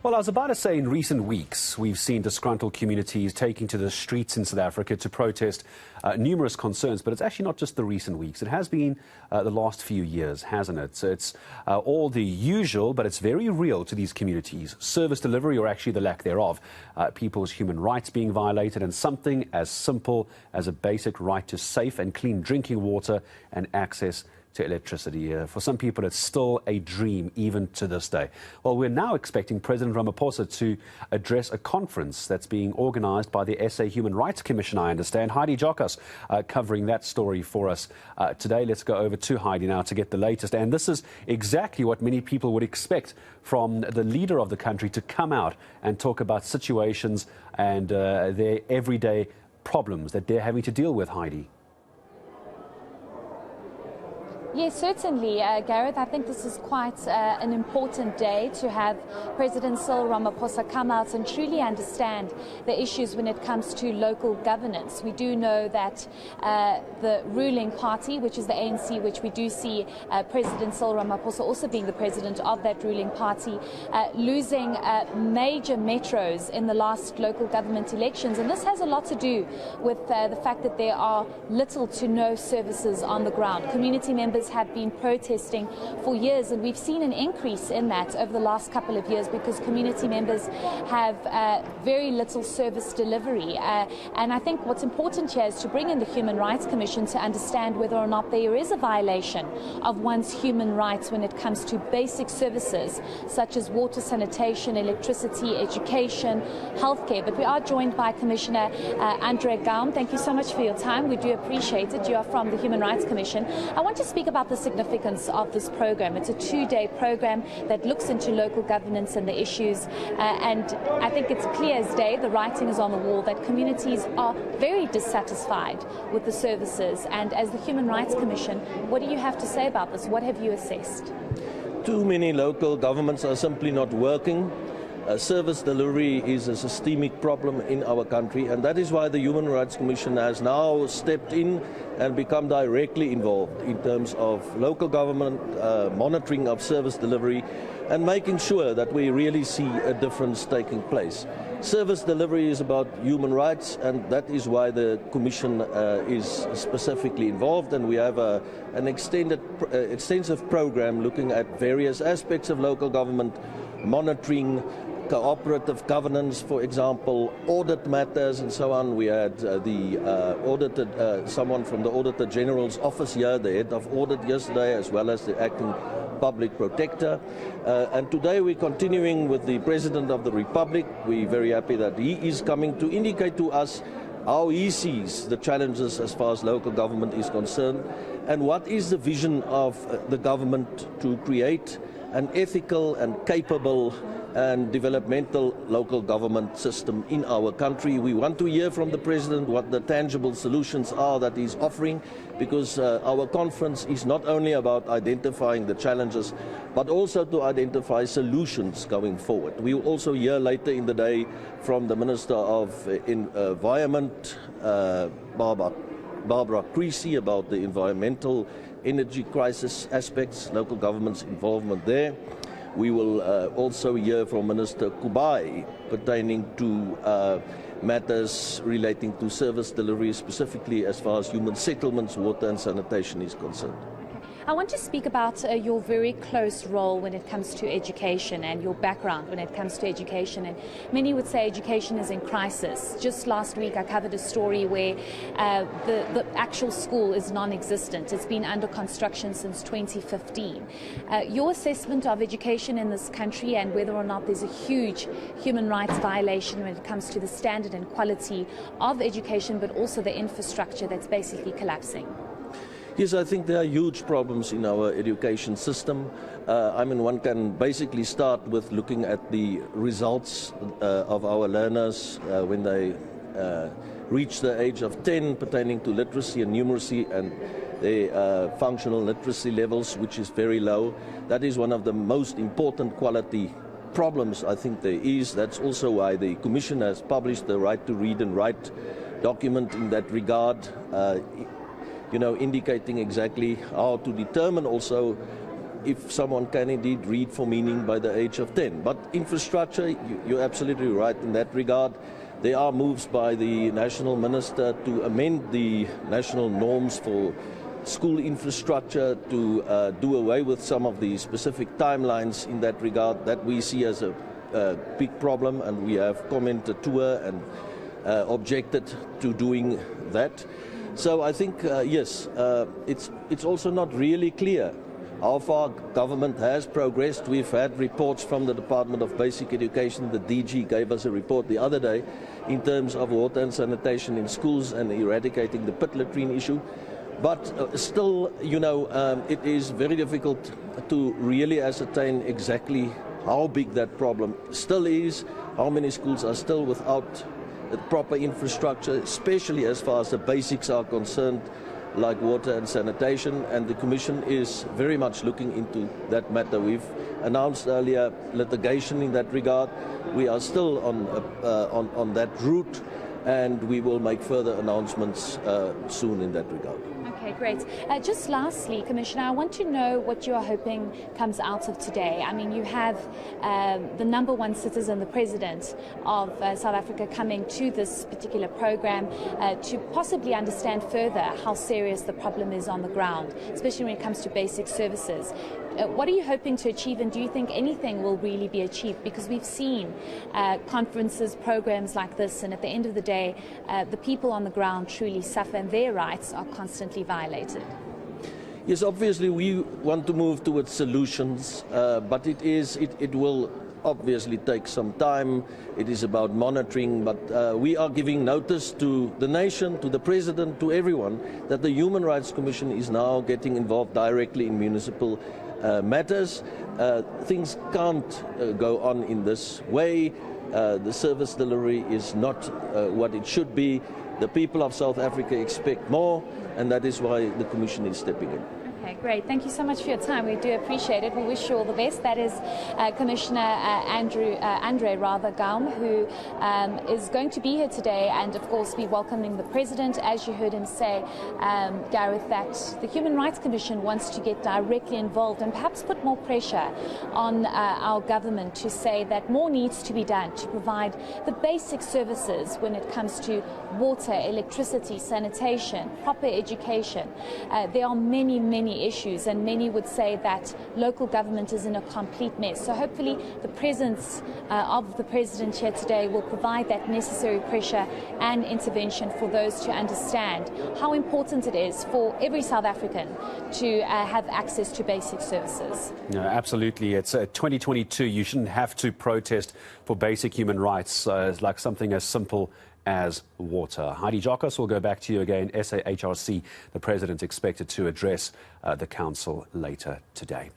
Well, I was about to say in recent weeks, we've seen disgruntled communities taking to the streets in South Africa to protest numerous concerns, but it's actually not just the recent weeks. It has been the last few years, hasn't it? So it's all the usual, but it's very real to these communities. Service delivery, or actually the lack thereof, people's human rights being violated, and something as simple as a basic right to safe and clean drinking water and access to electricity. For some people, it's still a dream, even to this day. Well, we're now expecting President Ramaphosa to address a conference that's being organized by the SA Human Rights Commission, I understand. Heidi Jokas covering that story for us today. Let's go over to Heidi now to get the latest. And this is exactly what many people would expect from the leader of the country, to come out and talk about situations and their everyday problems that they're having to deal with, Heidi. Yes, certainly, Gareth. I think this is quite an important day to have President Cyril Ramaphosa come out and truly understand the issues when it comes to local governance. We do know that the ruling party, which is the ANC, which we do see President Cyril Ramaphosa also being the president of that ruling party, losing major metros in the last local government elections. And this has a lot to do with the fact that there are little to no services on the ground. Community members have been protesting for years, and we've seen an increase in that over the last couple of years because community members have very little service delivery. And I think what's important here is to bring in the Human Rights Commission to understand whether or not there is a violation of one's human rights when it comes to basic services such as water, sanitation, electricity, education, healthcare. But we are joined by Commissioner Andre Gaum. Thank you so much for your time. We do appreciate it. You are from the Human Rights Commission. I want to speak about the significance of this program. It's a two-day program that looks into local governance and the issues, and I think it's clear as day, the writing is on the wall, that communities are very dissatisfied with the services. And as the Human Rights Commission, what do you have to say about this? What have you assessed? Too many local governments are simply not working. Service delivery is a systemic problem in our country, and that is why the Human Rights Commission has now stepped in and become directly involved in terms of local government monitoring of service delivery and making sure that we really see a difference taking place. Service delivery is about human rights, and that is why the Commission is specifically involved, and we have an extensive program looking at various aspects of local government monitoring, cooperative governance, for example, audit matters and so on. We had someone from the Auditor General's office here, the head of audit yesterday, as well as the acting public protector. And today we're continuing with the President of the Republic. We're very happy that he is coming to indicate to us how he sees the challenges as far as local government is concerned, and what is the vision of the government to create an ethical and capable and developmental local government system in our country. We want to hear from the President what the tangible solutions are that he's offering, because our conference is not only about identifying the challenges, but also to identify solutions going forward. We will also hear later in the day from the Minister of Environment, Barbara Creasy, about the environmental energy crisis aspects, local government's involvement there. We will also hear from Minister Kubai pertaining to matters relating to service delivery, specifically as far as human settlements, water and sanitation is concerned. I want to speak about your very close role when it comes to education and your background when it comes to education. And many would say education is in crisis. Just last week I covered a story where the actual school is non-existent. It's been under construction since 2015. Your assessment of education in this country and whether or not there's a huge human rights violation when it comes to the standard and quality of education, but also the infrastructure that's basically collapsing. Yes, I think there are huge problems in our education system. I mean, one can basically start with looking at the results of our learners when they reach the age of 10, pertaining to literacy and numeracy and their functional literacy levels, which is very low. That is one of the most important quality problems I think there is. That's also why the Commission has published the Right to Read and Write document in that regard. Indicating exactly how to determine also if someone can indeed read for meaning by the age of 10. But infrastructure, you're absolutely right in that regard. There are moves by the national minister to amend the national norms for school infrastructure, to do away with some of the specific timelines in that regard that we see as a big problem, and we have commented to her and objected to doing that. So I think, yes, it's also not really clear how far government has progressed. We've had reports from the Department of Basic Education. The DG gave us a report the other day in terms of water and sanitation in schools and eradicating the pit latrine issue. But still, you know, it is very difficult to really ascertain exactly how big that problem still is, how many schools are still without the proper infrastructure, especially as far as the basics are concerned, like water and sanitation, and the Commission is very much looking into that matter. We've announced earlier litigation in that regard. We are still on that route, and we will make further announcements soon in that regard. Okay, great. Just lastly, Commissioner, I want to know what you are hoping comes out of today. I mean, you have the #1 citizen, the President of South Africa, coming to this particular program to possibly understand further how serious the problem is on the ground, especially when it comes to basic services. What are you hoping to achieve, and do you think anything will really be achieved? Because we've seen conferences, programs like this, and at the end of the day, the people on the ground truly suffer and their rights are constantly violated. Yes, obviously we want to move towards solutions, but it will obviously take some time. It is about monitoring, but we are giving notice to the nation, to the President, to everyone, that the Human Rights Commission is now getting involved directly in municipal matters. Things can't go on in this way. The service delivery is not what it should be. The people of South Africa expect more, and that is why the Commission is stepping in. Okay, great. Thank you so much for your time. We do appreciate it. We wish you all the best. That is Commissioner Andre Gaum, who is going to be here today and, of course, be welcoming the President. As you heard him say, Gareth, that the Human Rights Commission wants to get directly involved and perhaps put more pressure on our government to say that more needs to be done to provide the basic services when it comes to water, electricity, sanitation, proper education. There are many issues, and many would say that local government is in a complete mess. So hopefully the presence of the President here today will provide that necessary pressure and intervention for those to understand how important it is for every South African to have access to basic services. No, absolutely. It's 2022. You shouldn't have to protest for basic human rights, like something as simple as water. Heidi Jockas, will go back to you again. SAHRC, the President expected to address the Council later today.